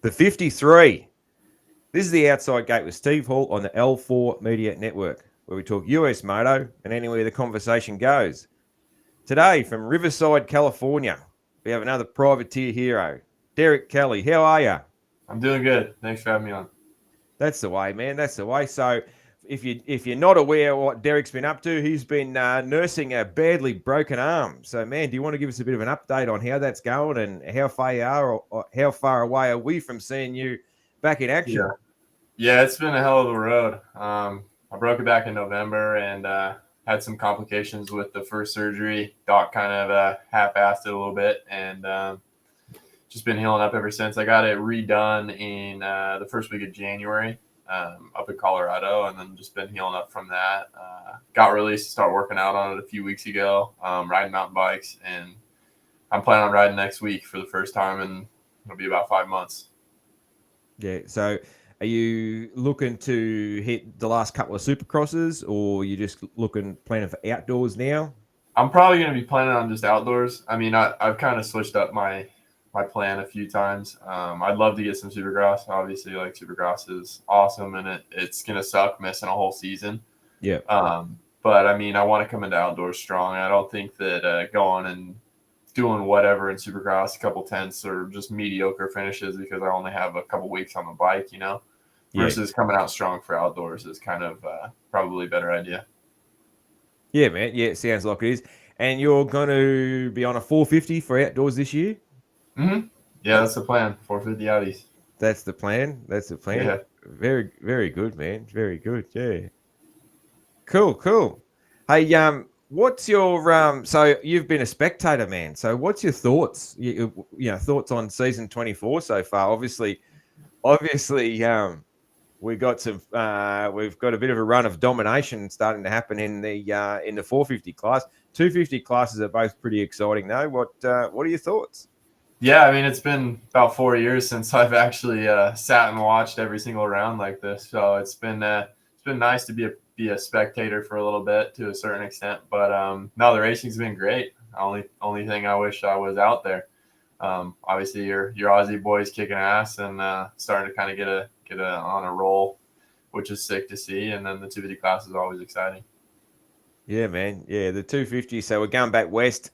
The 53. This is the Outside Gate with Steve Hall on the L4 Media Network, where we talk US moto and anywhere the conversation goes. Today, from Riverside, California, we have another privateer hero, Derek Kelley. How are you? I'm doing good. Thanks for having me on. That's the way, man. That's the way. So, if you're not aware of what Derek's been up to, he's been nursing a badly broken arm. So, man, do you want to give us a bit of an update on how that's going and how far you are, or how far away are we from seeing you back in action? Yeah, it's been a hell of a road. I broke it back in November and had some complications with the first surgery. Doc kind of half-assed it a little bit, and just been healing up ever since. I got it redone in the first week of January up in Colorado, and then just been healing up from that. Got released to start working out on it a few weeks ago, riding mountain bikes, and I'm planning on riding next week for the first time, and it'll be about 5 months. Yeah. So, are you looking to hit the last couple of supercrosses, or are you just planning for outdoors now? I'm probably going to be planning on just outdoors. I mean, I've kind of switched up my plan a few times. I'd love to get some supercross. Obviously, like supercross is awesome, and it's going to suck missing a whole season. Yeah. But I mean, I want to come into outdoors strong. I don't think that going and doing whatever in supercross, a couple tenths or just mediocre finishes because I only have a couple weeks on the bike, versus coming out strong for outdoors is kind of probably a better idea. Yeah, man. Yeah, it sounds like it is. And you're going to be on a 450 for outdoors this year? Mm-hmm. Yeah, that's the plan. 450 Audis. That's the plan. That's the plan. Yeah. Very, very good, man. Very good. Yeah. Cool. Hey, what's your so you've been a spectator, man. So what's your thoughts? Thoughts on season 24 so far? Obviously, we've got a bit of a run of domination starting to happen in the 450 class. 250 classes are both pretty exciting, though. What are your thoughts? Yeah, I mean, it's been about 4 years since I've actually sat and watched every single round like this. So it's been nice to be a spectator for a little bit to a certain extent. But no, the racing's been great. Only thing I wish I was out there. Obviously, your Aussie boys kicking ass and starting to kind of get on a roll, which is sick to see. And then the 250 class is always exciting. Yeah, man. Yeah, the 250. So we're going back west.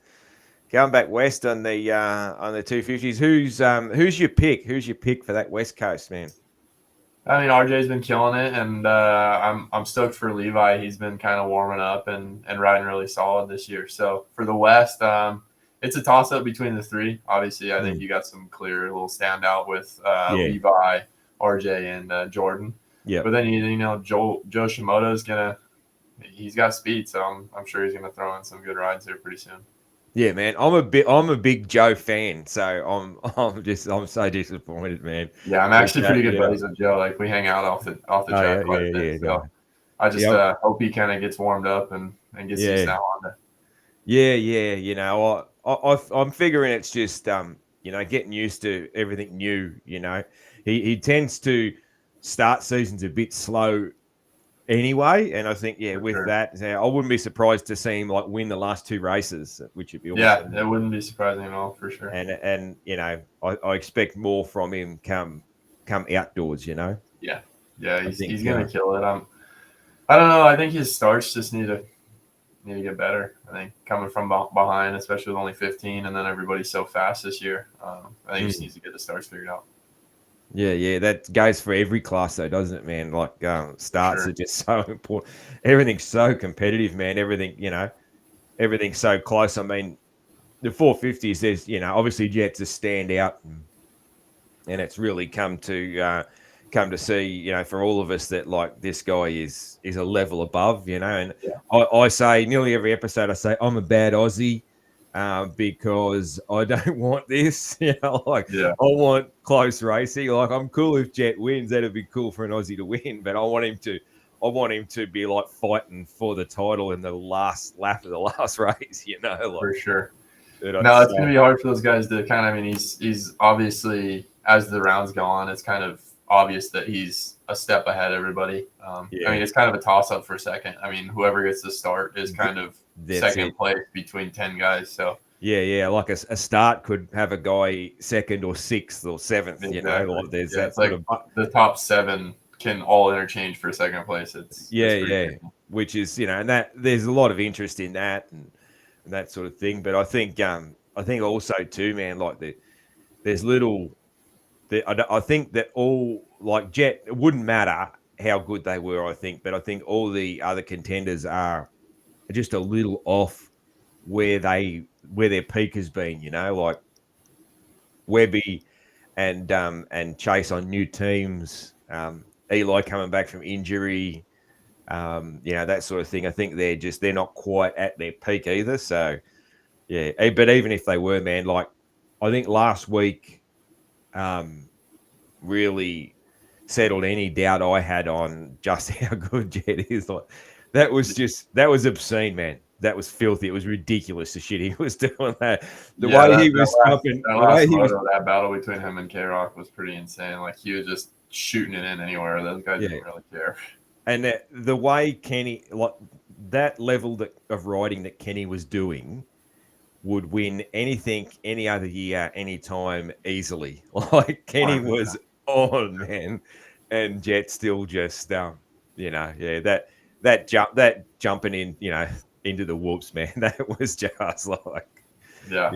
Going back west on the 250s. Who's your pick? Who's your pick for that West Coast, man? I mean, RJ's been killing it, and I'm stoked for Levi. He's been kind of warming up and riding really solid this year. So for the West, it's a toss up between the three. Obviously, I think you got some clear little standout with Levi, RJ, and Jordan. Yeah. But then Joe Shimoda's he's got speed, so I'm sure he's gonna throw in some good rides here pretty soon. Yeah, man. I'm a big Joe fan, so I'm so disappointed, man. Yeah, I'm actually pretty good buddies with Joe. Like we hang out off the track quite a bit. So I just hope he kind of gets warmed up and gets used to Honda. Yeah. I'm figuring it's just getting used to everything new. He tends to start seasons a bit slow anyway, and I think that I wouldn't be surprised to see him win the last two races, which would be awesome. Yeah, that wouldn't be surprising at all for sure. And I expect more from him come outdoors. Yeah, he's gonna kill it. I don't know. I think his starts just need to get better. I think coming from behind, especially with only 15, and then everybody's so fast this year. I think he just needs to get the starts figured out. Yeah, that goes for every class though, doesn't it, man? Starts are just so important. Everything's so competitive, man. Everything's so close. I mean, the 450s, there's, obviously Jets are stand out, and it's really come to see, for all of us that this guy is a level above, and I say nearly every episode, I say I'm a bad Aussie. Because I don't want this, I want close racing. I'm cool if Jet wins; that'd be cool for an Aussie to win. But I want him to be fighting for the title in the last lap of the last race. For sure. No, it's gonna be hard for those guys to kind of. I mean, he's obviously, as the rounds go on, it's kind of obvious that he's a step ahead of everybody. I mean, it's kind of a toss up for second. I mean, whoever gets the start is kind of second place between 10 guys. So Yeah. Like a start could have a guy second or sixth or seventh. Exactly. Like there's Yeah, that it's sort like of the top 7 can all interchange for second place. It's pretty yeah. crazy. Which is and that there's a lot of interest in that and that sort of thing. But I think also too, man, like there's little. I think that all like Jet, it wouldn't matter how good they were. I think, but I think all the other contenders are just a little off where their peak has been. Like Webby and Chase on new teams. Eli coming back from injury. That sort of thing. I think they're not quite at their peak either. So yeah, but even if they were, man, like I think last week really settled any doubt I had on just how good Jet is. Like that was obscene, man. That was filthy. It was ridiculous the shit he was doing. The Yeah, way he was jumping, that the way last he was, moto, that battle between him and K Rock was pretty insane. Like he was just shooting it in anywhere. Those guys yeah. didn't really care. And the way Kenny, like that level of riding that Kenny was doing, would win anything any other year, anytime, easily. Like Kenny 100%. was on, man, and Jet still just, yeah, that jumping in, into the whoops, man, that was just like, Yeah,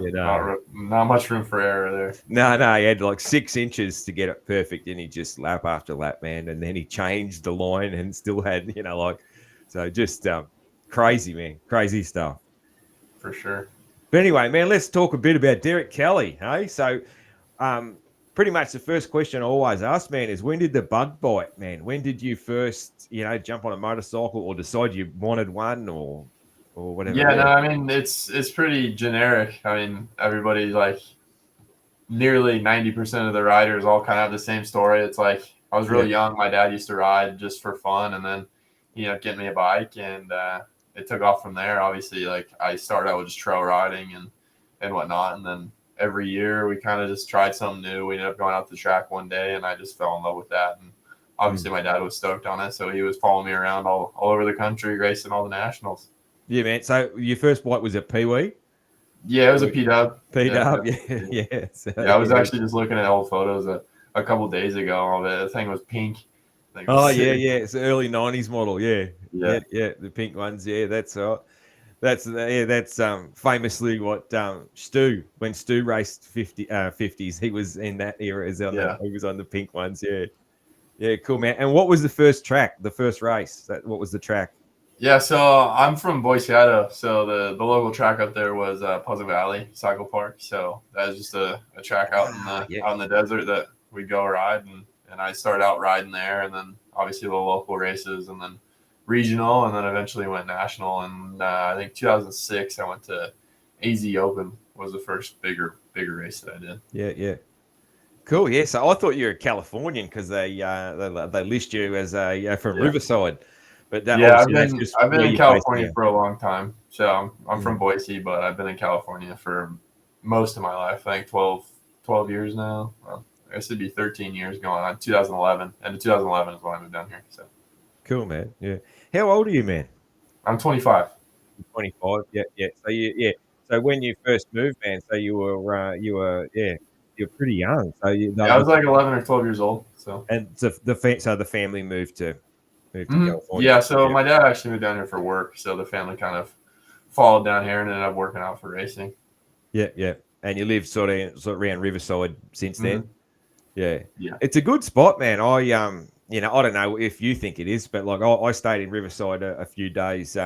not much room for error there. no, he had like 6 inches to get it perfect, and he just lap after lap, man, and then he changed the line and still had, so just crazy, man, crazy stuff. For sure. But anyway, man, let's talk a bit about Derek Kelley. Hey, so pretty much the first question I always ask, man, is when did the bug bite, man? When did you first, jump on a motorcycle or decide you wanted one or whatever? Yeah, no, I mean it's pretty generic. I mean everybody like nearly 90% of the riders all kind of have the same story. It's like I was really young. My dad used to ride just for fun, and then getting me a bike, and it took off from there. Obviously, like I started out with just trail riding and whatnot, and then every year we kind of just tried something new. We ended up going out to the track one day, and I just fell in love with that. And obviously, my dad was stoked on it, so he was following me around all over the country, racing all the nationals. Yeah, man. So your first bike was a Pee Wee? Yeah, it was a P-Dub. P-Dub, yeah. So, I was actually just looking at old photos a couple days ago of it. The thing was pink. Oh, yeah. It's the early 90s model, yeah. Yeah. The pink ones, yeah, that's That's famously what when Stu raced 50s, he was in that era as well. He was on the pink ones, yeah. Yeah, cool, man. And what was the first track, the first race? What was the track? Yeah, so I'm from Boise, Idaho. So the local track up there was Pleasant Valley Cycle Park. So that was just a track out in the desert that we go ride, and I started out riding there, and then obviously the local races, and then regional, and then eventually went national. And I think 2006 I went to AZ Open was the first bigger race that I did. Yeah. Cool. Yeah. So I thought you were a Californian because they list you as from Riverside. But I've been in California for a long time. So I'm from Boise, but I've been in California for most of my life. I think 12 years now. Well, I guess it'd be 13 years going on. 2011, and 2011 is when I moved down here. So cool, man. Yeah. How old are you, man? I'm 25. 25. Yeah. So when you first moved, man, so you're pretty young. So I was like 11 or 12 years old. So the family moved to California. Yeah, so my dad actually moved down here for work, so the family kind of followed down here and ended up working out for racing. Yeah. And you lived sort of around Riverside since then. Yeah. Yeah. It's a good spot, man. I I don't know if you think it is, but like I stayed in Riverside a few days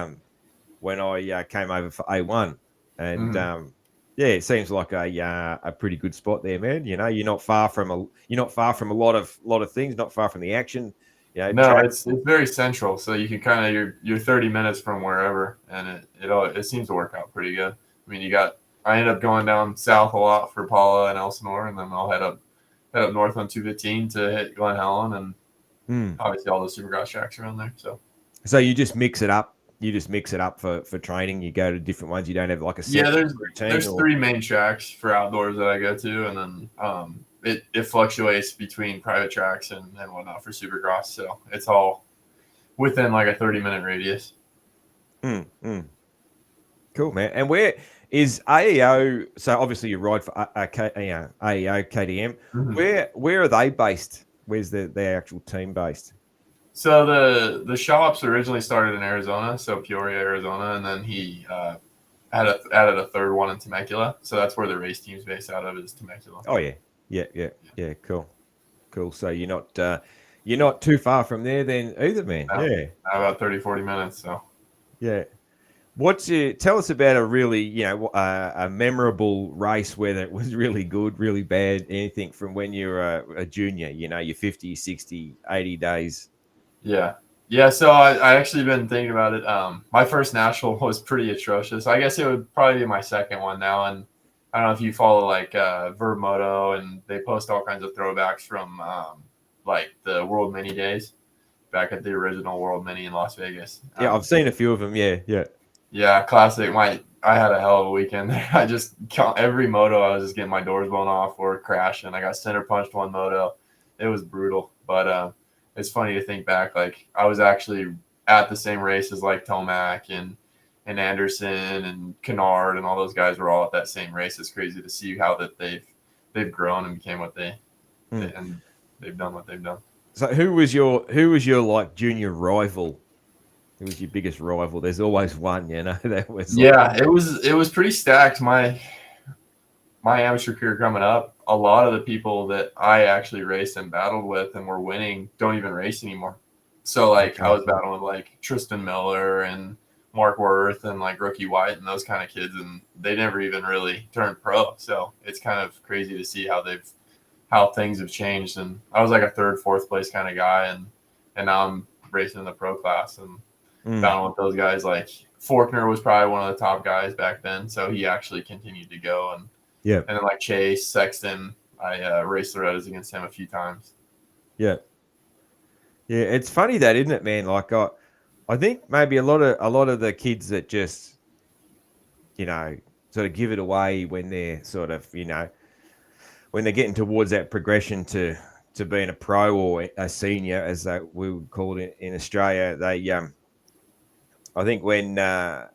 when I came over for A1, and it seems like a pretty good spot there, man. You're not far from a lot of things, not far from the action. No, it's very central, so you can kind of you're 30 minutes from wherever, and it seems to work out pretty good. I mean, I ended up going down south a lot for Paula and Elsinore, and then I'll head up north on 215 to hit Glen Helen, and obviously all the Supercross tracks around there. So you just mix it up. You just mix it up for training. You go to different ones. You don't have like a set there's 3 main tracks for outdoors that I go to, and then it fluctuates between private tracks and whatnot for Supercross. So it's all within like a 30-minute radius. Cool, man. And where Is AEO, so obviously you ride for AEO KTM. Mhm. Where are they based? Where's their actual team based? So the shops originally started in Arizona, so Peoria, Arizona, and then he added a third one in Temecula. So that's where the race team's based out of, is Temecula. Oh yeah. Cool. So you're not too far from there then either, man. Yeah, About 30, 40 minutes. So yeah. Tell us about a really, a memorable race, whether it was really good, really bad, anything from when you're a junior, your 50, 60, 80 days. yeah. Yeah, so I actually been thinking about it. My first national was pretty atrocious. I guess it would probably be my second one now. And I don't know if you follow like Vermoto, and they post all kinds of throwbacks from like the World Mini days back at the original World Mini in Las Vegas. Yeah, I've seen a few of them. Yeah. Yeah, classic. I had a hell of a weekend there. I just every moto I was just getting my doors blown off or crashing. I got center punched one moto. It was brutal, but it's funny to think back. Like I was actually at the same race as like Tomac and Anderson and Kennard and all those guys were all at that same race. It's crazy to see how that they've grown and became what and they've done what they've done. So who was your like junior rival? Who was your biggest rival? There's always one, that was like, Yeah, it was pretty stacked. My amateur career coming up, a lot of the people that I actually raced and battled with and were winning don't even race anymore. So like I was battling with like Tristan Miller and Mark Worth and like Rookie White and those kind of kids, and they never even really turned pro. So it's kind of crazy to see how things have changed. And I was like a third, fourth place kind of guy, and now I'm racing in the pro class and battling with those guys. Like Faulkner was probably one of the top guys back then, so he actually continued to go. And then like Chase Sexton, I raced the roads against him a few times. Yeah. It's funny that, isn't it, man? Like I think maybe a lot of the kids that just, sort of give it away when they're sort of, when they're getting towards that progression to being a pro or a senior, as we would call it in Australia. They, I think when I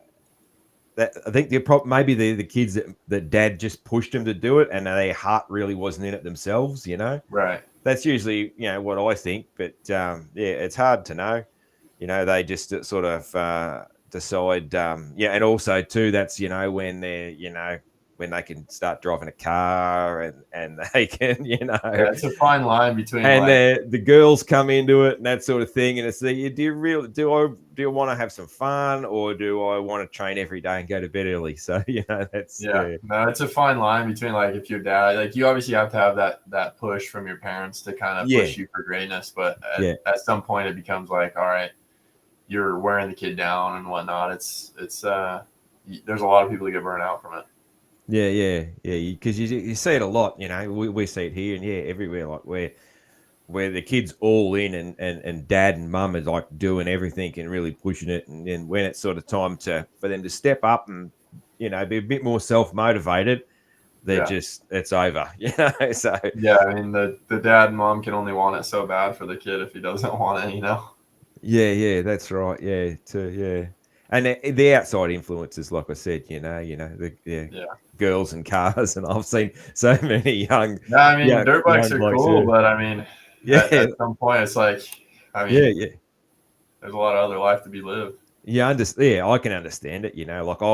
think maybe the kids that dad just pushed them to do it, and their heart really wasn't in it themselves. Right. That's usually what I think. But it's hard to know. They just sort of decide. And also too, that's when they're when they can start driving a car and they can Yeah, it's a fine line between and like the girls come into it and that sort of thing, and it's do I want to have some fun, or do I want to train every day and go to bed early? So that's no, it's a fine line between like if your dad, like you obviously have to have that push from your parents to kind of push you for greatness, but at some point it becomes like, all right, you're wearing the kid down and whatnot. It's there's a lot of people that get burned out from it. Yeah. Because you see it a lot. We see it here and everywhere. Like where the kid's all in and dad and mum is like doing everything and really pushing it, and then when it's sort of time for them to step up and be a bit more self-motivated, they're just it's over. So yeah, I mean the dad and mom can only want it so bad for the kid if he doesn't want it. Yeah, that's right. Yeah. And the outside influences, like I said, the girls and cars, and I've seen so many young. Yeah, I mean, dirt bikes young are blokes, cool, but I mean, at some point, it's like, I mean, there's a lot of other life to be lived. Yeah, I can understand it. Like I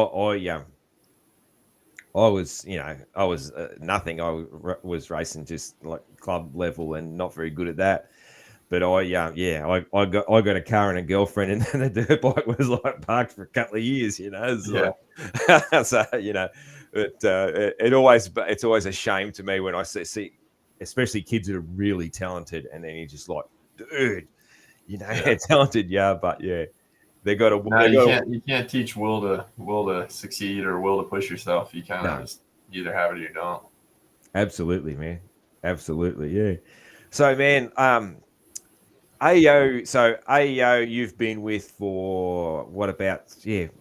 was, I was nothing. I was racing just like club level and not very good at that. But I got a car and a girlfriend, and then the dirt bike was like parked for a couple of years. It's like, so it's always a shame to me when I see, especially kids that are really talented, and then you're just like, dude, they're talented, but they got to. No, you can't teach will to succeed or will to push yourself. You kind of just either have it or you don't. Absolutely, man. Absolutely, yeah. So, man, AEO, you've been with for what about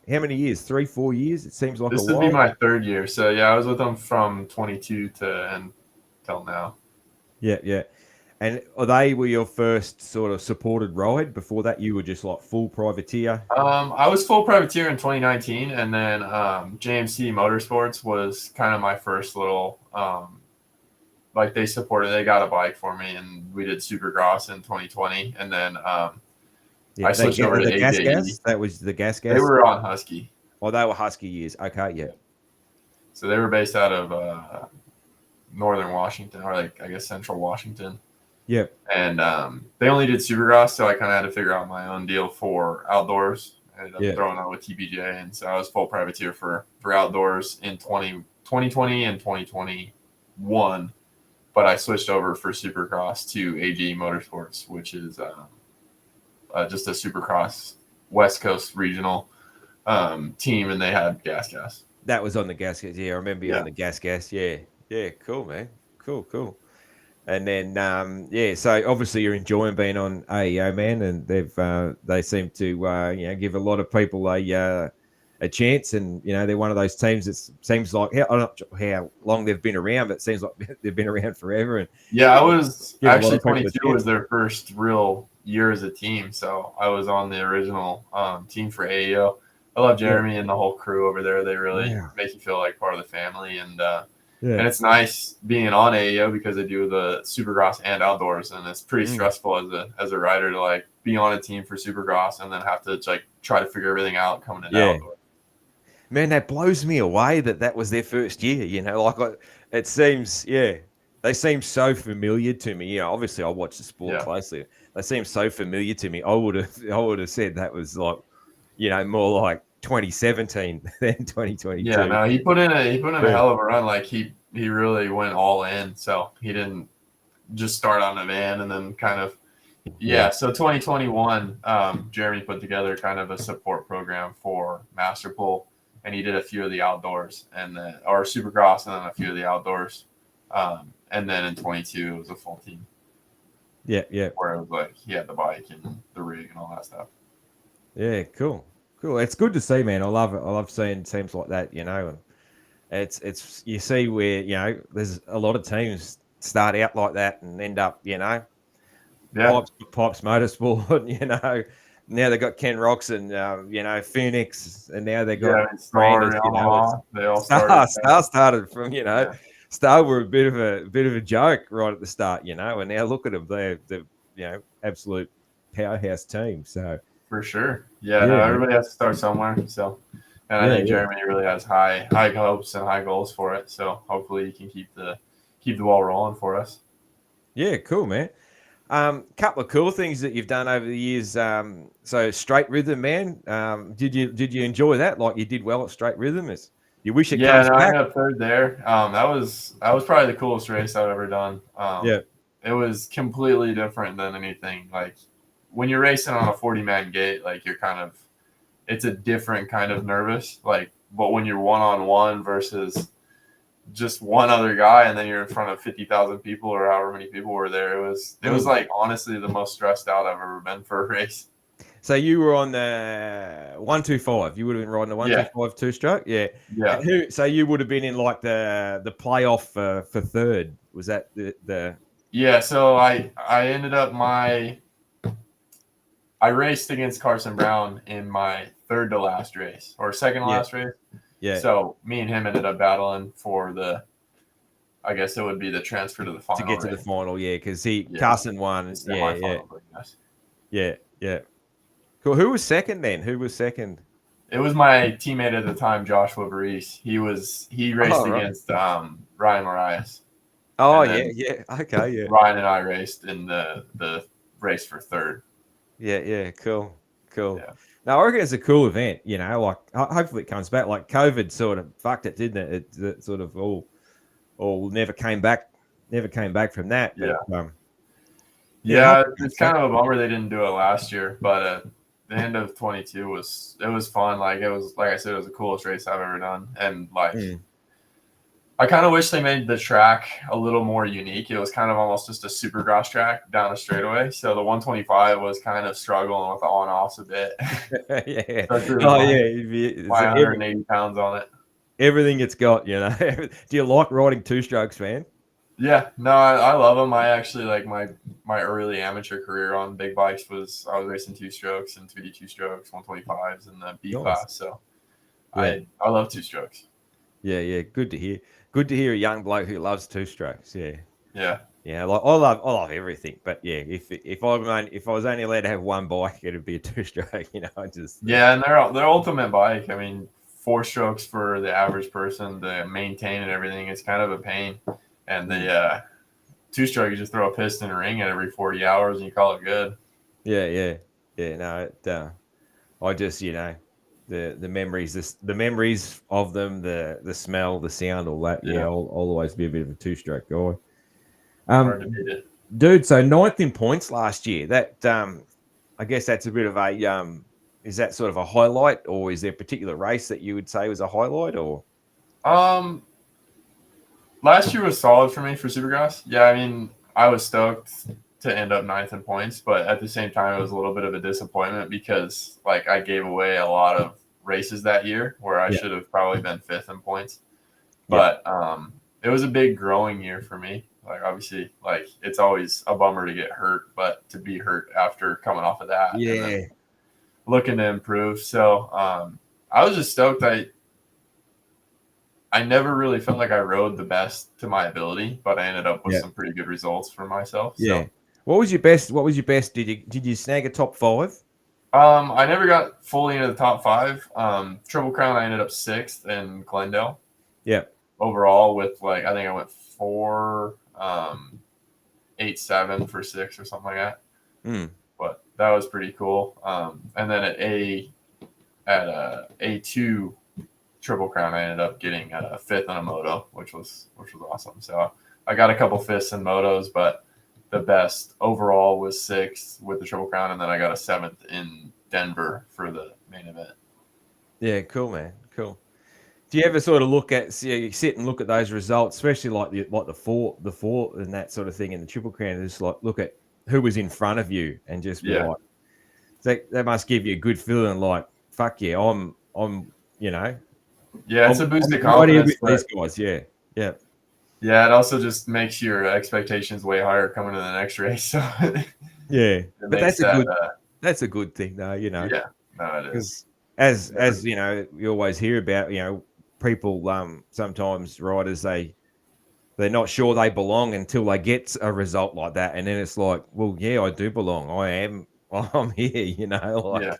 how many years? 3, 4 years? It seems like this a while. would be my third year. So I was with them from 22 to until now. Yeah. And were your first sort of supported ride? Before that, you were just like full privateer? I was full privateer in 2019, and then JMC Motorsports was kind of my first little like they got a bike for me, and we did Supercross in 2020, and then Yeah, I switched over to the AJE. That was the gas. They were on Husky. Oh, they were Husky years. Okay, yeah. So they were based out of northern Washington, or like I guess central Washington. Yep. And they only did Supercross, so I kind of had to figure out my own deal for outdoors. I ended up throwing out with TPJ, and so I was full privateer for outdoors in 2020 and 2021. But I switched over for Supercross to AG Motorsports, which is just a Supercross West Coast regional team, and they had gas. That was on the gas. Yeah, I remember you on the gas. Yeah, yeah, cool, man. Cool. And then, so obviously you're enjoying being on AEO, man, and they seem to give a lot of people a chance, and they're one of those teams that seems like I'm not sure how long they've been around, but it seems like they've been around forever. And I was actually 22 was their first real year as a team, so I was on the original team for AEO. I love Jeremy and the whole crew over there. They really make you feel like part of the family, and it's nice being on AEO because they do the Supercross and outdoors, and it's pretty stressful as a rider to like be on a team for Supercross and then have to like try to figure everything out coming in outdoors. Man, that blows me away that was their first year. It seems, they seem so familiar to me. Obviously I watch the sport closely. They seem so familiar to me. I would have said that was like, more like 2017 than 2022. Yeah, no, he put in a hell of a run. Like he really went all in. So he didn't just start on a van and then kind of So 2021, Jeremy put together kind of a support program for Masterpool, and he did a few of the outdoors or Supercross and then a few of the outdoors. And then in 22 it was a full team. Yeah. Where it was like he had the bike and the rig and all that stuff. Yeah, cool. It's good to see, man. I love it. I love seeing teams like that, and it's you see where there's a lot of teams start out like that and end up, Pipes Motorsport, now they got Ken Rocks and Phoenix, and now they got Star. They all started from Star were a bit of a joke right at the start, and now look at them, they're absolute powerhouse team. So for sure, everybody has to start somewhere. So, and I think Jeremy really has high hopes and high goals for it. So hopefully he can keep the ball rolling for us. Yeah, cool, man. Couple of cool things that you've done over the years. So Straight Rhythm, man. Did you enjoy that? Like you did well at Straight Rhythm? You wish it comes back? I got third there. That was probably the coolest race I've ever done. It was completely different than anything. Like when you're racing on a 40-man gate, like it's a different kind of nervous. Like, but when you're one-on-one versus just one other guy, and then you're in front of 50,000 people or however many people were there. It was like honestly the most stressed out I've ever been for a race. So you were on the 125. You would have been riding the 125 two-stroke, yeah. So you would have been in like the playoff for third. Was that the? Yeah. So I ended up I raced against Carson Brown in my third to last race or second to last race. Yeah. So me and him ended up battling for I guess it would be the transfer to the final. To get to the final, because Carson won. Yeah. Cool. Who was second then? It was my teammate at the time, Joshua Baris. He raced against Ryan Marias. Oh, yeah. Okay, yeah. Ryan and I raced in the race for third. Yeah. Cool. Yeah. Now, I reckon it's a cool event, like hopefully it comes back. Like COVID sort of fucked it, didn't it? It sort of all never came back from that. But, it's kind of a bummer they didn't do it last year, but at the end of 22 was fun. Like it was, like I said, it was the coolest race I've ever done. And I kind of wish they made the track a little more unique. It was kind of almost just a Supercross track down a straightaway. So the 125 was kind of struggling with the on-offs a bit. Yeah. 180 pounds on it. Everything it's got, Do you like riding two strokes, man? Yeah, no, I love them. I actually like my early amateur career on big bikes I was racing 2-strokes and 2D 2-strokes, 125s in the B Nice. class. So Yeah. I love 2-strokes. Yeah. Yeah. Good to hear. Good to hear a young bloke who loves two strokes. Yeah. Yeah, Yeah. Like I love everything, but yeah, if I was only allowed to have one bike, it'd be a two stroke. I just yeah, and their ultimate bike. I mean, 4-strokes for the average person to maintain and everything is kind of a pain. And the 2-stroke, you just throw a piston and ring it every 40 hours and you call it good. yeah, yeah, yeah. No, I just the memories, the memories of them, the smell, the sound, all that. Yeah, Yeah, I'll always be a bit of a two stroke guy. hard to beat it. Dude. So ninth in points last year. That I guess that's a bit of a is that sort of a highlight, or is there a particular race that you would say was a highlight, or? Um, Last year was solid for me for Supercross. Yeah, I mean, I was stoked to end up ninth in points, but at the same time, it was a little bit of a disappointment because like I gave away a lot of races that year where I Yeah, should have probably been fifth in points. yeah, But it was a big growing year for me. Like obviously, like it's always a bummer to get hurt, but to be hurt after coming off of that and then yeah, looking to improve. So I was just stoked. I never really felt like I rode the best to my ability, but I ended up with yeah, some pretty good results for myself. yeah. So What was your best? What was your best? Did you snag a top five? I never got fully into the top five. Triple Crown, I ended up sixth in Glendale Yeah. overall with like I think I went 4.87 for six or something like that. Mm. But that was pretty cool. And then at A2 Triple Crown, I ended up getting a fifth in a moto, which was awesome. So I got a couple fifths in motos, but the best overall was sixth with the Triple Crown, and then I got a seventh in Denver for the main event. Yeah. Cool, man. Cool. Do you ever sort of you sit and look at those results, especially like the four and that sort of thing in the Triple Crown, and just like look at who was in front of you and just be Yeah, like, that must give you a good feeling. Like, fuck yeah, you know, yeah, it's a boost of right here confidence, with these but guys. Yeah, yeah, yeah, it also just makes your expectations way higher coming to the next race. So it yeah. But makes that, that's a good thing, though. yeah, no, it is. Because as you always hear about, people sometimes riders they're not sure they belong until they get a result like that, and then it's like, well, yeah, I do belong. I'm here, Yeah.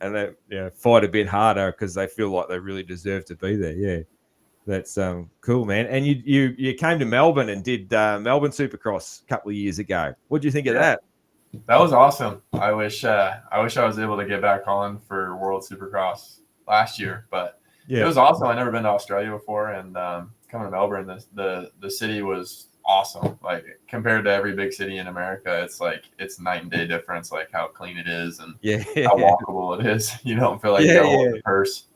and they fight a bit harder because they feel like they really deserve to be there. Yeah, that's cool, man. And you came to Melbourne and did Melbourne Supercross a couple of years ago. What do you think of Yeah. that? That was awesome. I wish I was able to get back on for World Supercross last year, but it Yeah, was awesome. I've never been to Australia before, and coming to Melbourne, the city was awesome. Like compared to every big city in America, it's like it's night and day difference. Like how clean it is and yeah, how walkable it is. You don't feel like you yeah, got to hold yeah. your purse.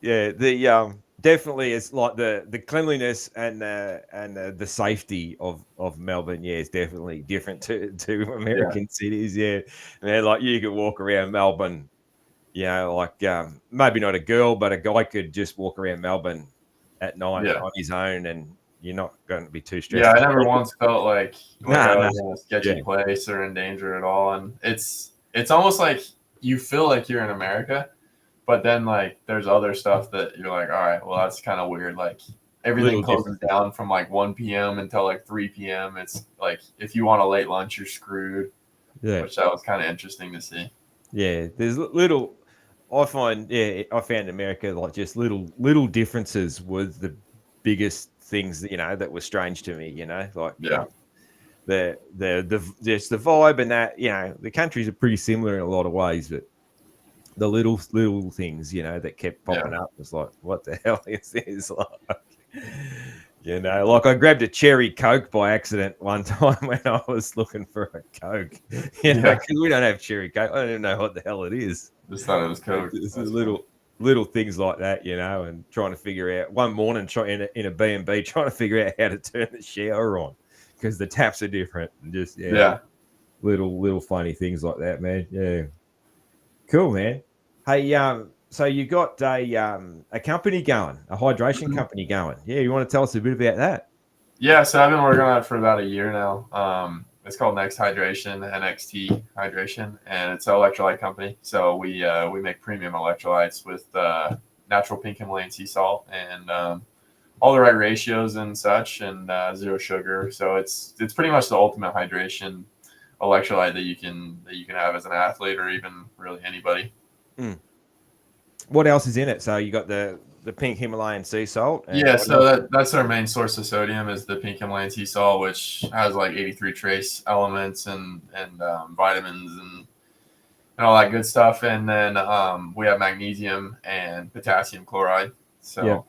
Yeah, the definitely it's like the cleanliness and the safety of Melbourne. Yeah, is definitely different to Yeah, American cities. Yeah, man, like you could walk around Melbourne. Like maybe not a girl, but a guy could just walk around Melbourne at night yeah, on his own, and you're not going to be too yeah. stressed. I never once felt like No, I no, was in a sketchy yeah, place or in danger at all. And it's almost like you feel like you're in America. But then like there's other stuff that you're like, all right, well that's kind of weird. Like everything little closes differences. down from like 1 p.m. until like 3 p.m. It's like if you want a late lunch, you're screwed. Yeah, Which that was kind of interesting to see. yeah. There's little. I find, yeah, I found America like just little differences was the biggest things that that were strange to me. Like Yeah, the just the vibe and that the countries are pretty similar in a lot of ways, but the little things that kept yeah, popping up was like, what the hell is this? Like, like I grabbed a cherry Coke by accident one time when I was looking for a Coke, yeah. because we don't have cherry Coke. I don't even know what the hell it is. Just thought it was Coke. It's That's funny. little things like that, and trying to figure out one morning in a B&B trying to figure out how to turn the shower on because the taps are different and just Yeah, little funny things like that, man. Yeah, cool, man. Hey, so you got a company going, a hydration company going. Yeah, you want to tell us a bit about that? Yeah, so I've been working on it for about a year now. It's called Next Hydration, NXT Hydration, and it's an electrolyte company. So we make premium electrolytes with natural pink Himalayan sea salt and all the right ratios and such, and zero sugar. So it's pretty much the ultimate hydration electrolyte that you can have as an athlete or even really anybody. Mm. What else is in it? So you got the pink Himalayan sea salt, and Yeah, what so else? that's our main source of sodium is the pink Himalayan sea salt, which has like 83 trace elements and vitamins and all that good stuff. And then we have magnesium and potassium chloride. Yeah. So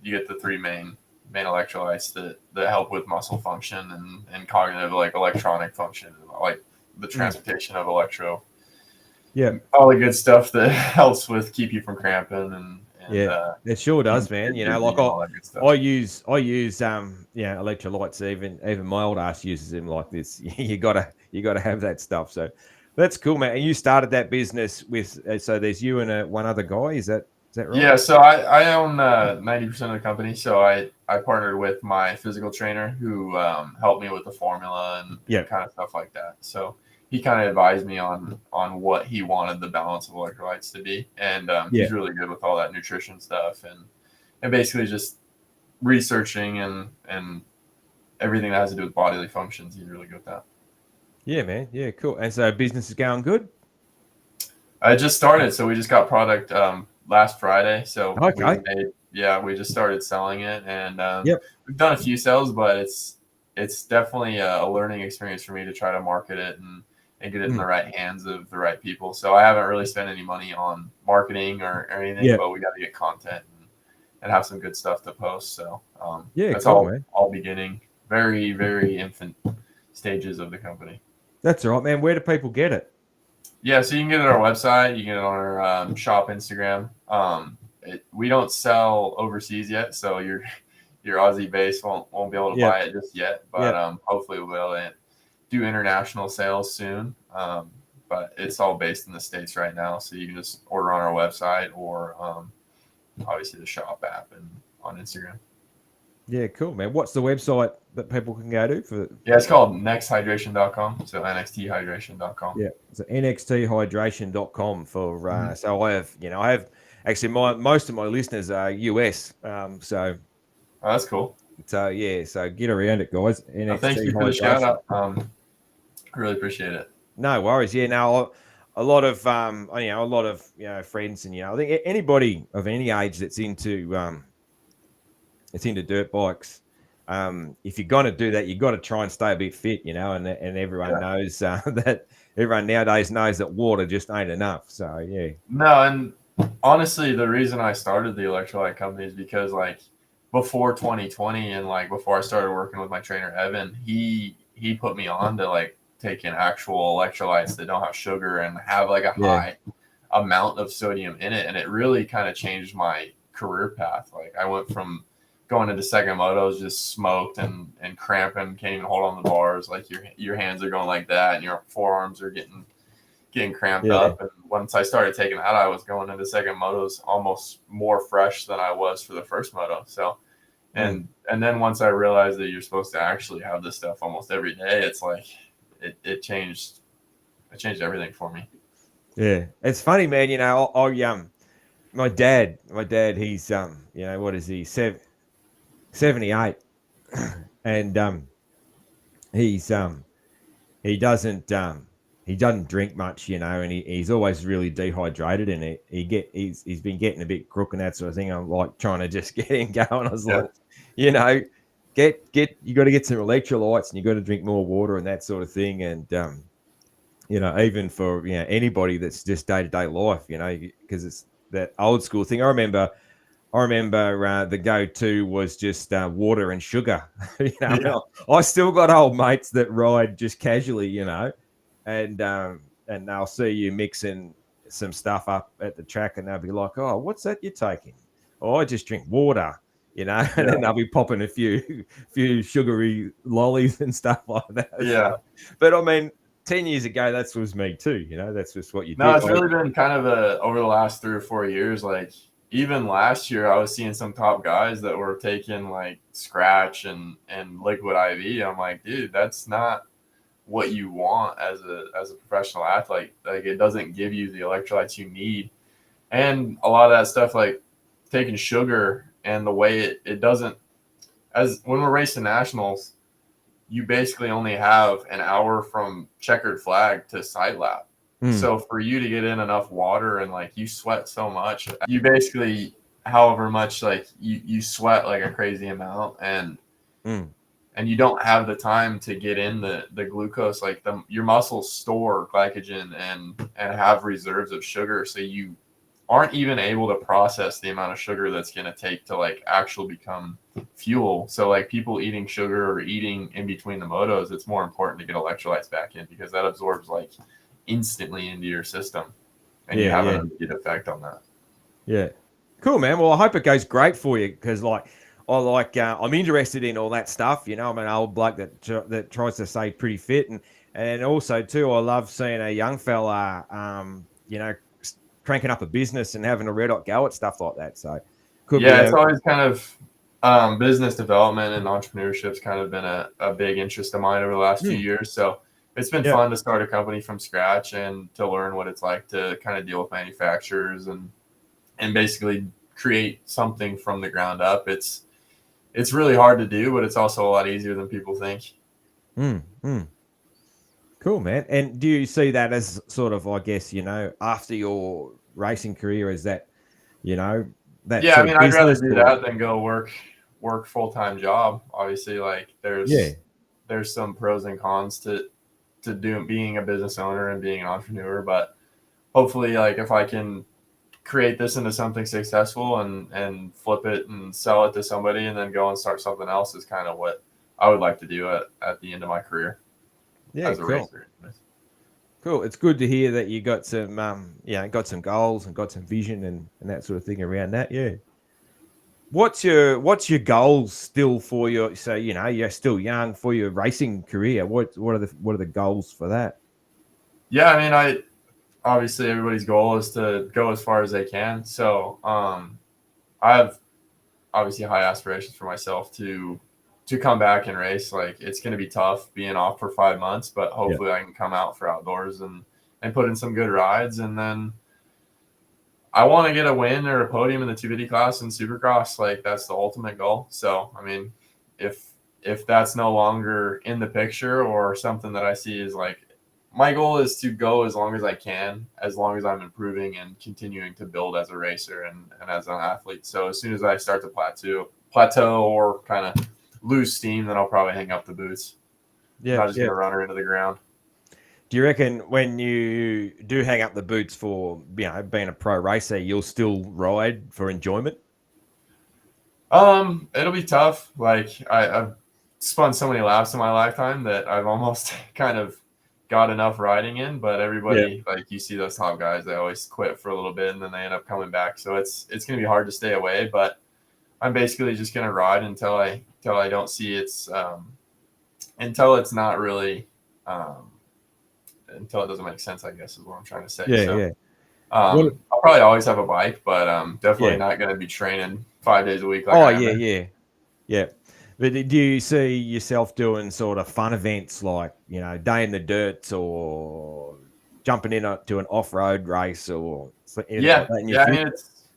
you get the three main electrolytes that help with muscle function and cognitive, like electronic function, like the transportation of electro. Yeah. All the good stuff that helps with keep you from cramping and Yeah, it sure does, man. You know, like all that good stuff. I use electrolytes. Even my old ass uses them like this. You gotta have that stuff. So that's cool, man. And you started that business with so there's you and one other guy. Is that right? Yeah, so I own 90% of the company. So I partnered with my physical trainer who helped me with the formula and kind of stuff like that. So he kind of advised me on what he wanted the balance of electrolytes to be, and he's really good with all that nutrition stuff and basically just researching and everything that has to do with bodily functions. He's really good with that. Yeah, man. Yeah, cool. And so business is going good. I just started, so we just got product last Friday. So Okay. we just started selling it, and we've done a few sales, but it's definitely a learning experience for me to try to market it and get it in the right hands of the right people. So I haven't really spent any money on marketing or anything, but we got to get content and have some good stuff to post. So that's cool, all beginning, very, very infant stages of the company. That's all right, man. Where do people get it? Yeah, so you can get it on our website. You can get it on our shop Instagram. We don't sell overseas yet, so your Aussie base won't be able to buy it just yet. But hopefully we'll be able to do international sales soon. But it's all based in the States right now, so you can just order on our website or obviously the shop app and on Instagram. Yeah, cool, man. What's the website that people can go to for? Yeah, it's called nexthydration.com. So nxthydration.com. Yeah, so nxthydration.com for so I have actually most of my listeners are US. So that's cool. So yeah, so get around it, guys. Thank you for the shout out. I really appreciate it. No worries. Yeah, now a lot of friends and I think anybody of any age that's into dirt bikes. If you're gonna do that, you got to try and stay a bit fit, and everyone knows that everyone nowadays knows that water just ain't enough. So yeah. No, and honestly, the reason I started the electrolyte company is because before 2020 and before I started working with my trainer Evan, he put me on to taking actual electrolytes that don't have sugar and have a high amount of sodium in it, and it really kind of changed my career path. I went from going into second motos just smoked and cramping, can't even hold on the bars. Your hands are going like that, and your forearms are getting cramped up. And once I started taking that, I was going into second motos almost more fresh than I was for the first moto. So, and then once I realized that you're supposed to actually have this stuff almost every day, it's it changed everything for me. Yeah, it's funny, man. My dad, he's what is he, 78, and he doesn't drink much, and he's always really dehydrated, and he's been getting a bit crook and that sort of thing. I'm trying to just get him going. I was like, you got to get some electrolytes and you got to drink more water and that sort of thing. And even for anybody that's just day-to-day life, because it's that old school thing. I remember the go-to was just water and sugar. I still got old mates that ride just casually, and they'll see you mixing some stuff up at the track, and they'll be like, "Oh, what's that you're taking?" "Oh, I just drink water," and then they'll be popping a few sugary lollies and stuff like that. Yeah, but I mean, 10 years ago, that was me too. That's just what you did. No, it's really been kind of over the last 3 or 4 years, even last year, I was seeing some top guys that were taking like scratch and liquid IV. I'm like, dude, that's not what you want as a professional athlete. Like, it doesn't give you the electrolytes you need. And a lot of that stuff, like taking sugar and the way it doesn't, as when we're racing nationals, you basically only have an hour from checkered flag to side lap. So for you to get in enough water, and like you sweat so much, you basically, however much, like you sweat like a crazy amount, and you don't have the time to get in the glucose. Like your muscles store glycogen and have reserves of sugar, so you aren't even able to process the amount of sugar that's going to take to like actually become fuel. So like people eating sugar or eating in between the motos, it's more important to get electrolytes back in, because that absorbs like instantly into your system, and you have an immediate effect on that. Yeah. Cool, man. Well, I hope it goes great for you, because I'm interested in all that stuff. You know, I'm an old bloke that tries to stay pretty fit, and also too, I love seeing a young fella, cranking up a business and having a red hot go at stuff like that. So, it's always kind of business development and entrepreneurship's kind of been a big interest of mine over the last few years. So it's been fun to start a company from scratch and to learn what it's like to kind of deal with manufacturers and basically create something from the ground up. It's really hard to do, but it's also a lot easier than people think. Cool, man. And do you see that as sort of, I guess, after your racing career, is that, that I sort mean, of I'd rather business do that than go work full-time job. Obviously, like there's some pros and cons to being a business owner and being an entrepreneur, but hopefully, like if I can create this into something successful and flip it and sell it to somebody and then go and start something else, is kind of what I would like to do at the end of my career as a racer. Cool. It's good to hear that you got some, got some goals and got some vision and that sort of thing around that. Yeah. What's your goals still for your? So you're still young, for your racing career. What are the goals for that? Yeah, I mean, obviously everybody's goal is to go as far as they can. So I have obviously high aspirations for myself to come back and race. Like, it's going to be tough being off for 5 months, but hopefully I can come out for outdoors and put in some good rides. And then I want to get a win or a podium in the 250 class and Supercross. Like, that's the ultimate goal. So, I mean, if that's no longer in the picture, or something that I see is like, my goal is to go as long as I can, as long as I'm improving and continuing to build as a racer and as an athlete. So as soon as I start to plateau or kind of lose steam, then I'll probably hang up the boots. I'm not just going to run her into the ground. Do you reckon when you do hang up the boots for, being a pro racer, you'll still ride for enjoyment? It'll be tough. Like, I've spun so many laps in my lifetime that I've almost kind of got enough riding in, but everybody, like, you see those top guys, they always quit for a little bit and then they end up coming back. So it's going to be hard to stay away, but I'm basically just going to ride until I don't see it's, until it's not really, until it doesn't make sense, I guess is what I'm trying to say. I'll probably always have a bike, but definitely not going to be training 5 days a week. Like yeah. But do you see yourself doing sort of fun events like, day in the dirt, or jumping into an off-road race, or anything like that in your future? I mean,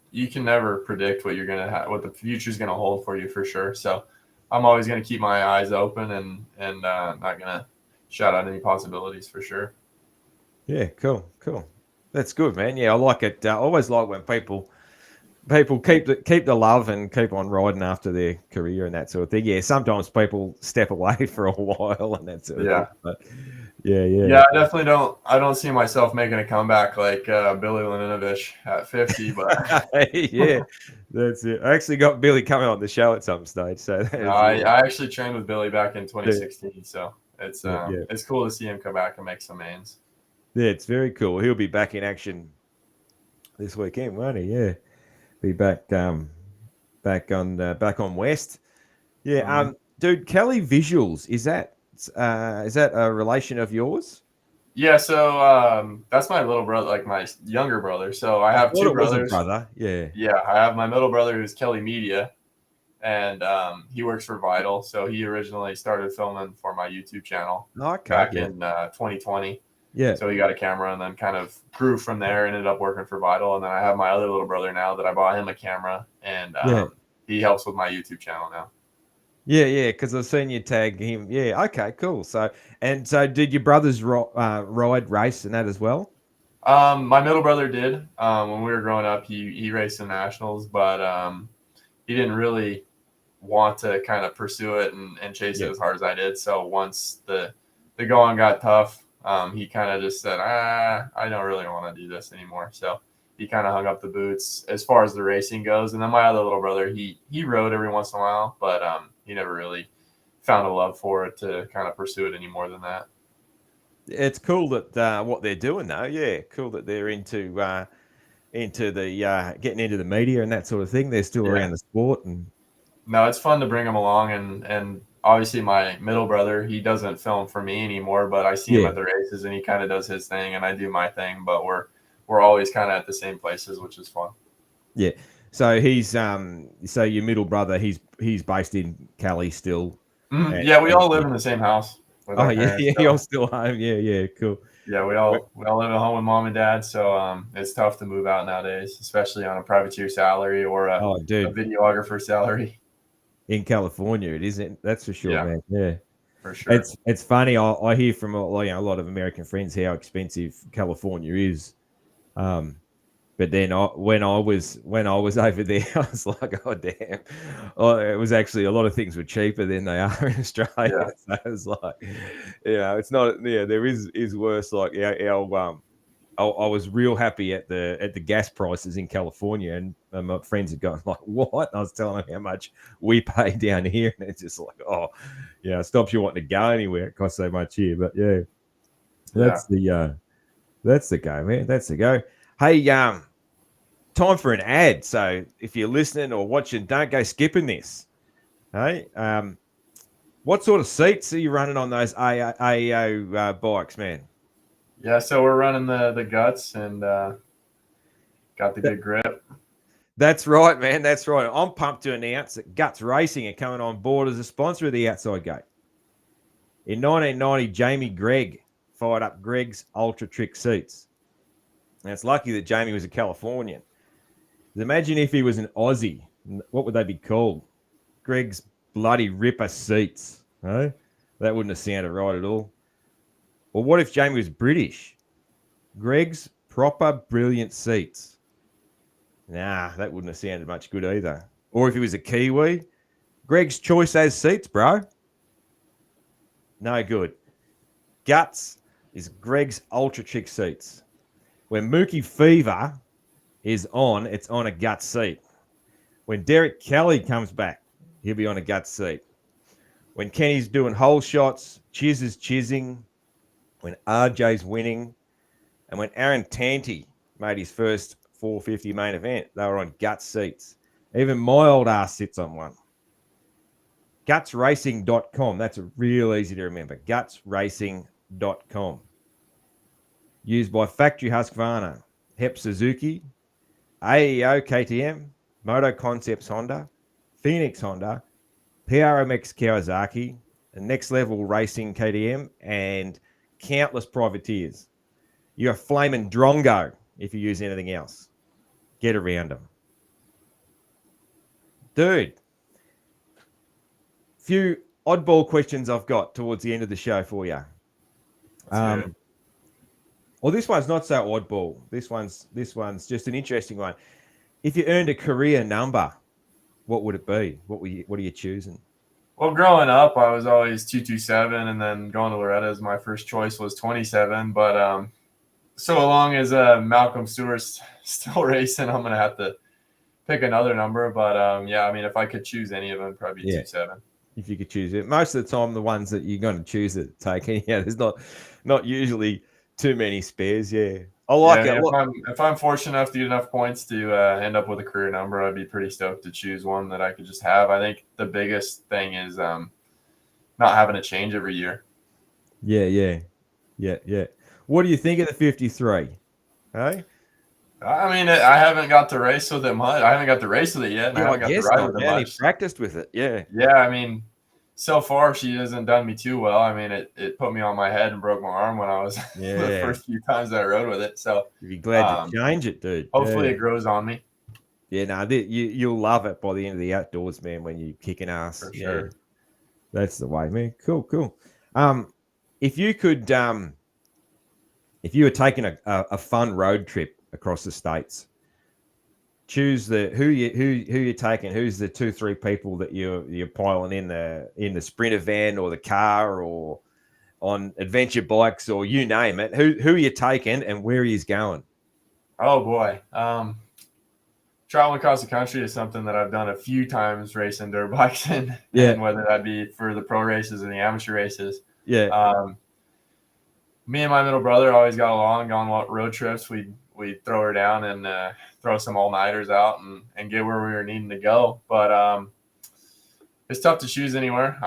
you can never predict what you're going to have, what the future is going to hold for you, for sure. So I'm always going to keep my eyes open and not going to shout out any possibilities, for sure. Yeah, cool. That's good, man. Yeah, I like it. I always like when people keep the love and keep on riding after their career and that sort of thing. Yeah, sometimes people step away for a while and that sort of thing. But yeah. I definitely don't. I don't see myself making a comeback like Billy Laninovich at 50. But yeah, that's it. I actually got Billy coming on the show at some stage. So I actually trained with Billy back in 2016. So it's cool to see him come back and make some mains. Yeah, it's very cool. He'll be back in action this weekend, won't he? Yeah, be back back on West. Yeah, dude, Kelley Visuals, is that a relation of yours? Yeah, so that's my little brother, like my younger brother. So I I have thought two it was a brothers. brother. Yeah. Yeah, I have my middle brother who's Kelly Media, and he works for Vital. So he originally started filming for my YouTube channel Okay. back Yeah. in 2020. Yeah. So he got a camera and then kind of grew from there. Ended up working for Vital, and then I have my other little brother now that I bought him a camera, and Yeah. he helps with my YouTube channel now. Yeah. Yeah. Because I've seen you tag him. Yeah. Okay. Cool. So did your brothers ride race and that as well? My middle brother did. When we were growing up, he raced in nationals, but he didn't really want to kind of pursue it and chase it Yeah. as hard as I did. So once the going got tough, he kind of just said, I don't really want to do this anymore. So he kind of hung up the boots as far as the racing goes. And then my other little brother, he rode every once in a while, but he never really found a love for it to kind of pursue it any more than that. It's cool that what they're doing though. Yeah. Cool that they're into the getting into the media and that sort of thing. They're still Yeah. around the sport and No, it's fun to bring him along, and obviously my middle brother, he doesn't film for me anymore, but I see him yeah. at the races and he kind of does his thing and I do my thing, but we're always kind of at the same places, which is fun. Yeah. So your middle brother, he's based in Cali still. Yeah, we And all live in the same house with oh our yeah, parents. yeah, you're So still home. Yeah, yeah, cool. yeah, we all live at home with mom and dad. So it's tough to move out nowadays, especially on a privateer salary or Oh, a dude, videographer salary. in California, it isn't. That's for sure, Yeah, man. Yeah, for sure. it's funny. I hear from a lot of American friends how expensive California is. Um, but then when I was over there, I was like, oh damn. Oh, it was actually a lot of things were cheaper than they are in Australia. Yeah, So it was like, it's not. Yeah, there is worse. Like I was real happy at the gas prices in California, and my friends are going like, "What?" And I was telling them how much we pay down here, and it's just like, "Oh, yeah, it stops you wanting to go anywhere. It costs so much here." But yeah, yeah. that's the go, man. That's the go. Hey, time for an ad. So if you're listening or watching, don't go skipping this. Hey, what sort of seats are you running on those AEO bikes, man? Yeah, so we're running the guts and got the good grip. That's right, man. That's right. I'm pumped to announce that Guts Racing are coming on board as a sponsor of the Outside Gate. In 1990, Jamie Gregg fired up Gregg's Ultra Trick seats. Now, it's lucky that Jamie was a Californian. Imagine if he was an Aussie. What would they be called? Gregg's bloody ripper seats. Huh? That wouldn't have sounded right at all. Or what if Jamie was British? Gregg's proper brilliant seats. Nah, that wouldn't have sounded much good either. Or if he was a Kiwi, Gregg's choice as seats, bro. No good. Guts is Gregg's Ultra Chick seats. When Mookie Fever is on, it's on a Guts seat. When Derek Kelley comes back, he'll be on a Guts seat. When Kenny's doing hole shots, Chiz is chizzing. When RJ's winning, and when Aaron Tanti made his first 450 main event, they were on Guts seats. Even my old ass sits on one. Gutsracing.com. That's real easy to remember. Gutsracing.com. Used by Factory Husqvarna, Hep Suzuki, AEO KTM, Moto Concepts Honda, Phoenix Honda, PRMX Kawasaki, Next Level Racing KTM, and countless privateers. You're a flaming drongo if you use anything else. Get around them. Dude, few oddball questions I've got towards the end of the show for you. That's good. Well, this one's not so oddball. This one's just an interesting one. If you earned a career number, what would it be? What are you choosing? Well, growing up, I was always 227, and then going to Loretta's, my first choice was 27. But so long as Malcolm Stewart's still racing, I'm gonna have to pick another number. But yeah, I mean, if I could choose any of them, probably Yeah, 27. if you could choose it. Most of the time, the ones that you're going to choose to take, there's not usually too many spares. Yeah, I Yeah, like I it. mean, Look, if I'm fortunate enough to get enough points to end up with a career number, I'd be pretty stoked to choose one that I could just have. I think the biggest thing is not having to change every year. yeah, yeah, yeah, yeah. What do you think of the 53? Hey? I mean, I haven't got to race with it much. I haven't got to race with it yet, and I Yeah, I haven't got to guess ride not. with it Man, he much. practiced with it. Yeah. Yeah, I mean, so far she hasn't done me too well. I mean, it put me on my head and broke my arm when I was the Yeah. first few times I rode with it. So You'd be glad to um, change it, dude. hopefully Yeah. it grows on me Yeah, no, you'll love it by the end of the outdoors, man, when you're kicking ass. for Yeah. sure. That's the way, man. Cool, cool. Um, if you could, if you were taking a fun road trip across the states, choose who you're taking. Who's the 2-3 people that you're piling in the Sprinter van or the car or on adventure bikes or you name it. Who are you taking and where are you going? Oh boy. Traveling across the country is something that I've done a few times racing dirt bikes Yeah, and whether that be for the pro races and the amateur races. yeah. Um, Me and my middle brother always got along on road trips. We'd throw her down and throw some all nighters out and get where we were needing to go. But it's tough to choose anywhere.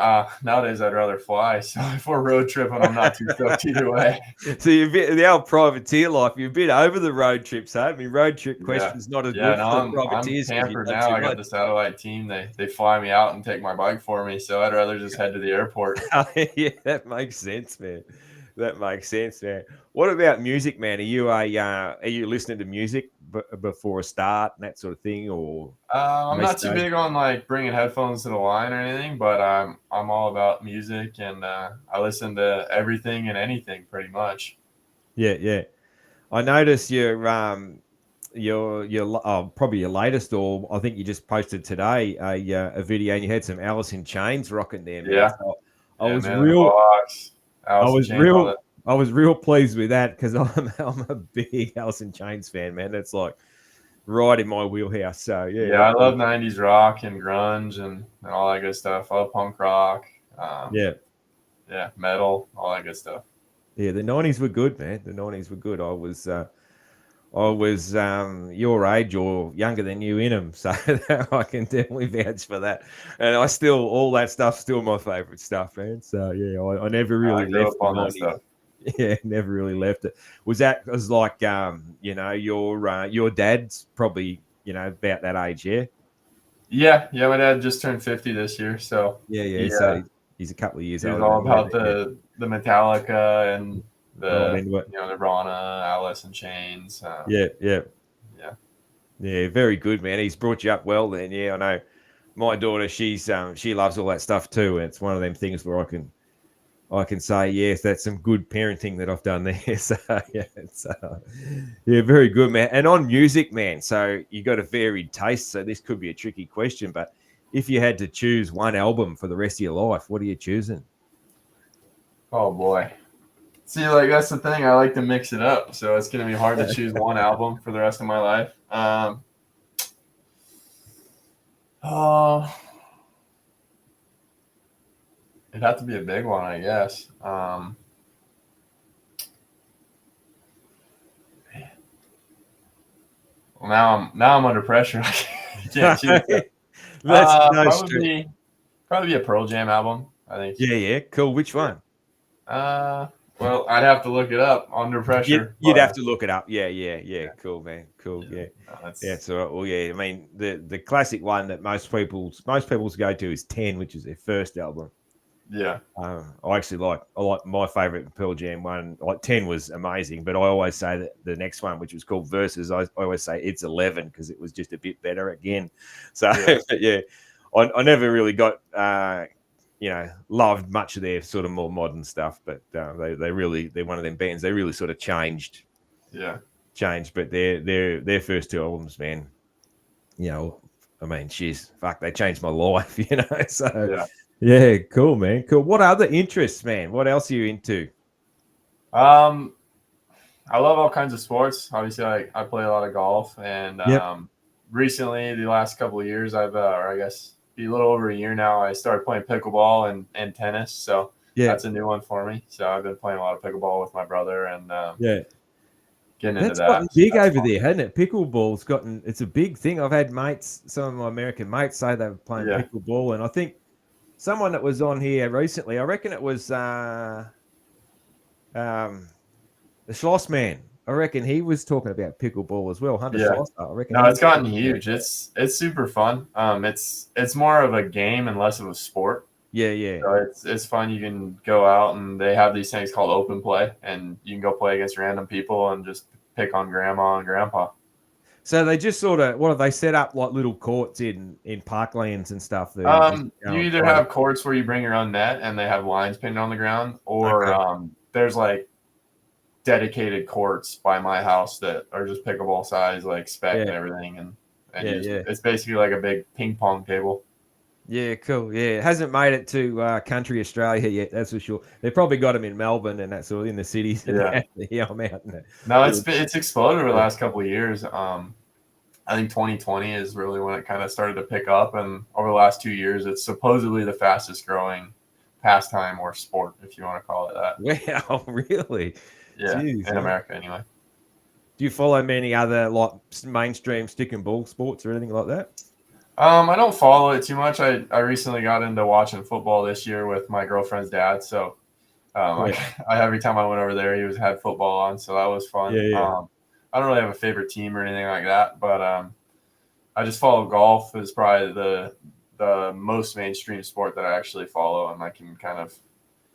Nowadays, I'd rather fly. So if we're road tripping, I'm not too stoked either way. So you're a bit the old privateer life. You're a bit over the road trips, huh? I mean, road trip Yeah, question's not as yeah. good No, for the I'm privateers because you've pampered done now. too I got much. the satellite team. They fly me out and take my bike for me. So I'd rather just head to the airport. Yeah, that makes sense, man. That makes sense, man. What about music, man? Are you listening to music before a start and that sort of thing, or I'm race not too day? big on like bringing headphones to the line or anything, but I'm all about music and I listen to everything and anything pretty much. Yeah, yeah. I noticed probably your latest, or I think you just posted today a video, and you had some Alice in Chains rocking there, man. Yeah, So I yeah, was man in the real, box, I Alice in was Chains, all real, that. I was real pleased with that because I'm a big Alice in Chains fan, man. That's like right in my wheelhouse. So yeah, Yeah, I love '90s rock and grunge and all that good stuff. I love punk rock, um, yeah, yeah, metal, all that good stuff. yeah. The '90s were good, man. The '90s were good. I was your age or younger than you in them, so I can definitely vouch for that. And I still, all that stuff's still my favorite stuff, man. So yeah, I never I really grew left up the on that '90s. stuff. Yeah, never really left it. Was like your dad's probably about that age, yeah. Yeah, yeah. My dad just turned 50 this year, so Yeah, yeah. he So he's a couple of years he was older all than me, about but yeah, the Metallica and right the into it. Nirvana, Alice in Chains. Yeah, yeah. Yeah, Yeah, very good, man. He's brought you up well then. Yeah, I know. My daughter, she loves all that stuff too. And it's one of them things where I can say, yes, that's some good parenting that I've done there. So yeah, yeah, very good, man. And on music, man. So you got a varied taste. So this could be a tricky question, but if you had to choose one album for the rest of your life, what are you choosing? oh boy. See, like that's the thing. I like to mix it up, so it's gonna be hard to choose one album for the rest of my life. Oh, it'd have to be a big one, I guess. Well, now I'm under pressure. I can't choose. That's no stress. Probably be a Pearl Jam album. I think. Yeah, yeah, cool. Which Yeah. one? Well, I'd have to look it up under pressure, You'd have but to look it up. Yeah, yeah, yeah. yeah, Cool, man. Cool. yeah, Yeah. no, Yeah, that's so well, yeah. I mean, the classic one that most people's go to is 10, which is their first album. yeah, I like my favorite Pearl Jam one. Like 10 was amazing, but I always say that the next one, which was called Versus, I always say it's 11 because it was just a bit better again. So yeah, yeah, I never really got loved much of their sort of more modern stuff, but they're one of them bands. They really sort of yeah. changed, but their first two albums, man. I mean, she's fuck. They changed my life, So Yeah. yeah, cool, man. Cool. What other interests, man? What else are you into? Um, I love all kinds of sports. Obviously, I play a lot of golf, and Yep. recently, the last couple of years, or I guess be a little over a year now, I started playing pickleball and tennis. So Yeah. that's a new one for me. So I've been playing a lot of pickleball with my brother and Yeah. getting into That's that. gotten So big that's over fun. there, hasn't it? It's a big thing. I've had mates, some of my American mates say they were playing Yeah. pickleball, and I think someone that was on here recently, I reckon it was um The Schloss man. I reckon he was talking about pickleball as well. Hunter Yeah. Schloss. I reckon No, he it's was gotten talking about huge. that. It's super fun. It's more of a game and less of a sport. Yeah, yeah. So it's fun. You can go out and they have these things called open play, and you can go play against random people and just pick on grandma and grandpa. So they just sort of, what have they set up like little courts in parklands and stuff that you just You go and either play? have courts where you bring your own net and they have lines pinned on the ground, or Okay. there's like dedicated courts by my house that are just pickleball size, like spec and Yeah, everything, and yeah, you just yeah. it's basically like a big ping pong table. Yeah, cool. Yeah, it hasn't made it to country Australia yet. That's for sure. They probably got them in Melbourne and that sort of in the cities and Yeah. that. Yeah, I'm out in that No, little. it's exploded over the last couple of years. I think 2020 is really when it kind of started to pick up, and over the last 2 years, it's supposedly the fastest growing pastime or sport, if you want to call it that. Wow, really? Yeah, Jeez, in man. America anyway. Do you follow many other like mainstream stick and ball sports or anything like that? I don't follow it too much. I recently got into watching football this year with my girlfriend's dad, so Yeah, I every time I went over there, he had football on, so that was fun. yeah, yeah. I don't really have a favorite team or anything like that, but I just follow golf is probably the most mainstream sport that I actually follow, and I can kind of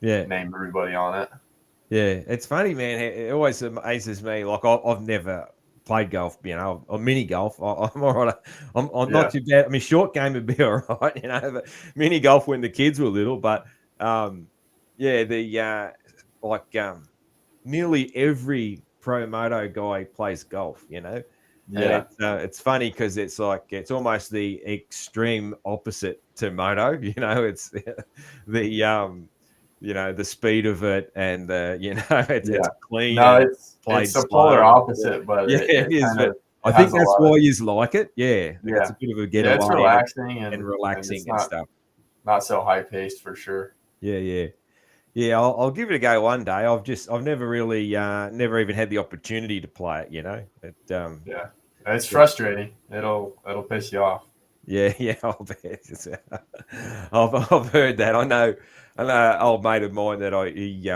Yeah. name everybody on it. Yeah, it's funny, man. It always amazes me. Like I've never played golf, or mini golf. I'm all right. I'm not Yeah, too bad. I mean, short game would be all right, but mini golf when the kids were little. But yeah, the like nearly every pro moto guy plays golf. And yeah, it's funny because it's almost the extreme opposite to moto. It's the the speed of it and it's yeah. clean No, and it's played the polar slow. opposite, but Yeah, it it is. kind But of I it think has a that's lot of why you like it. Yeah, like it's yeah, a bit of a yeah. It's getaway relaxing and and relaxing it's and stuff. not so high paced for sure. Yeah, yeah. Yeah, I'll give it a go one day. I've never really never even had the opportunity to play it. Yeah, it's Yeah, frustrating. It'll piss you off. yeah, yeah. I'll bet. I've heard that. I know. An old mate of mine that he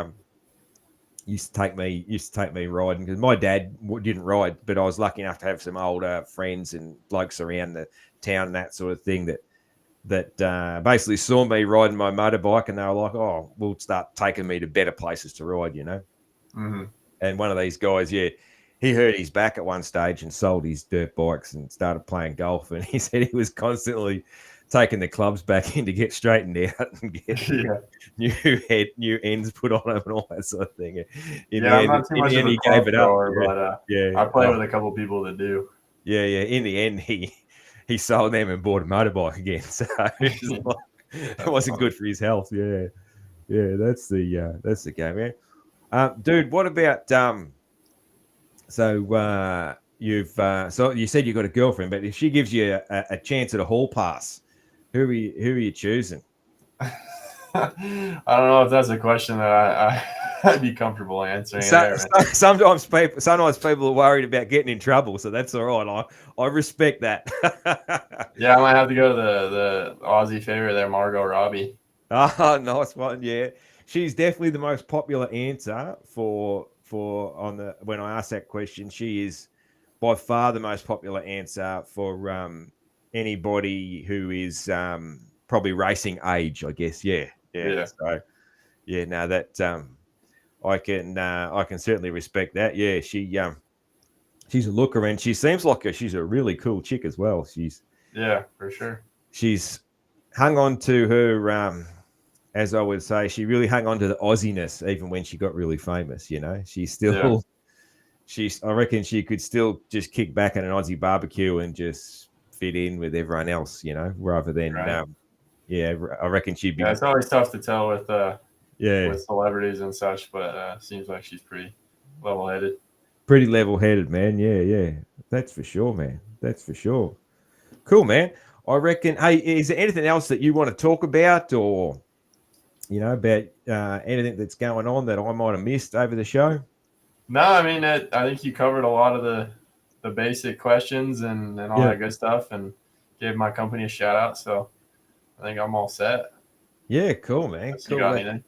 used to take me riding because my dad didn't ride, but I was lucky enough to have some older friends and blokes around the town and that sort of thing that basically saw me riding my motorbike and they were like, "Oh, we'll start taking me to better places to ride." Hmm. And one of these guys, yeah, he hurt his back at one stage and sold his dirt bikes and started playing golf. And he said he was constantly taking the clubs back in to get straightened out and get Yeah, new ends put on them and all that sort of thing. In yeah. the I'm end, not too much of a he gave club it up. thrower, Yeah, but yeah, I play with a couple people that do. yeah, yeah. In the end, he sold them and bought a motorbike again. So it That's wasn't funny. good for his health. Yeah, yeah. That's the game, man. Dude, what about so you said you got a girlfriend, but if she gives you a chance at a hall pass, who are you choosing? I don't know if that's a question that I'd be comfortable answering So, there, man. sometimes people are worried about getting in trouble, so that's all right. I respect that. Yeah, I might have to go to the Aussie favorite there, Margot Robbie. Oh, nice one. Yeah, she's definitely the most popular answer for on the when I asked that question. She is by far the most popular answer for anybody who is probably racing age. I guess. Yeah, yeah. Yeah, So yeah, no, that I can certainly respect that. Yeah, she's a looker and she seems like she's a really cool chick as well. yeah, for sure. She's hung on to her as I would say, she really hung on to the Aussiness even when she got really famous. She's Yeah, still, I reckon she could still just kick back at an Aussie barbecue and just fit in with everyone else, rather than, right. yeah, I reckon she'd Yeah, be, it's always tough to tell yeah, with celebrities and such, but seems like she's pretty level headed. pretty level headed, man. Yeah, yeah. That's for sure, man. That's for sure. Cool, man. I reckon, hey, is there anything else that you want to talk about or, about anything that's going on that I might have missed over the show? No, I mean, I think you covered a lot of the basic questions and all Yeah. that good stuff, and gave my company a shout out. So I think I'm all set. Yeah, cool, man. Unless you Cool. got anything.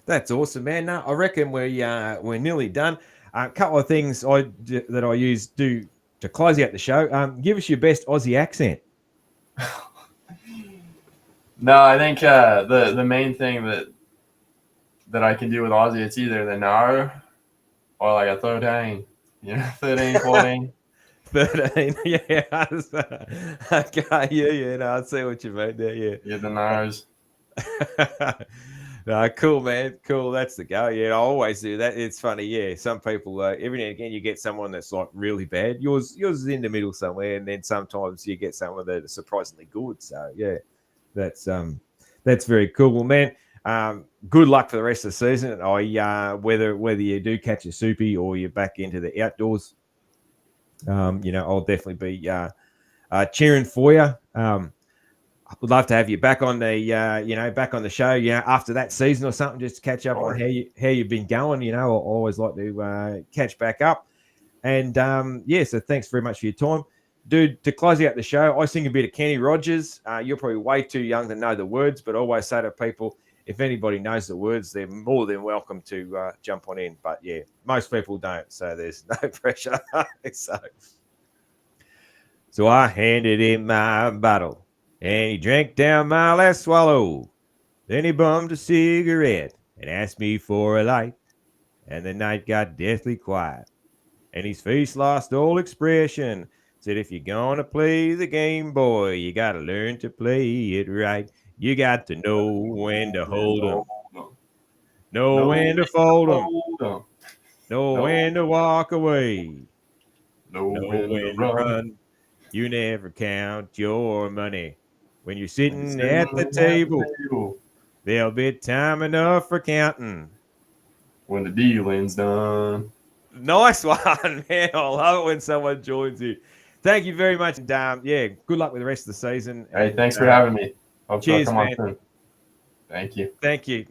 That's awesome, man. No, I reckon we're nearly done. A couple of things that I use to close out the show. Give us your best Aussie accent. No, I think the main thing that I can do with Aussie, it's either the nar or like a 13, 13, 14. 13, yeah. Okay, yeah, no, I see what you mean there, yeah. Yeah, the nars. No, cool, man. Cool. That's the go. Yeah, I always do that. It's funny. Yeah, some people every now and again you get someone that's like really bad. Yours is in the middle somewhere, and then sometimes you get someone that is surprisingly good. So yeah, that's very cool. Well, man, good luck for the rest of the season. Whether you do catch a soupy or you're back into the outdoors, I'll definitely be cheering for you. Would love to have you back on the back on the show, after that season or something, just to catch up on how you've been going. I always like to catch back up. And so thanks very much for your time, dude. To close out the show, I sing a bit of Kenny Rogers. You're probably way too young to know the words, but I always say to people, if anybody knows the words, they're more than welcome to jump on in. But yeah, most people don't, so there's no pressure. So I handed him my bottle, and he drank down my last swallow. Then he bummed a cigarette and asked me for a light. And the night got deathly quiet, and his face lost all expression. Said, if you're going to play the game, boy, you got to learn to play it right. You got to know when to hold 'em, know when to fold 'em, know when to walk away, know when to run. You never count your money. When you're sitting at the table, there'll be time enough for counting when the dealing's done. Nice one, man. I love it when someone joins you. Thank you very much. And good luck with the rest of the season. Hey, thanks for having me. Hope cheers, come man. On soon. Thank you. Thank you.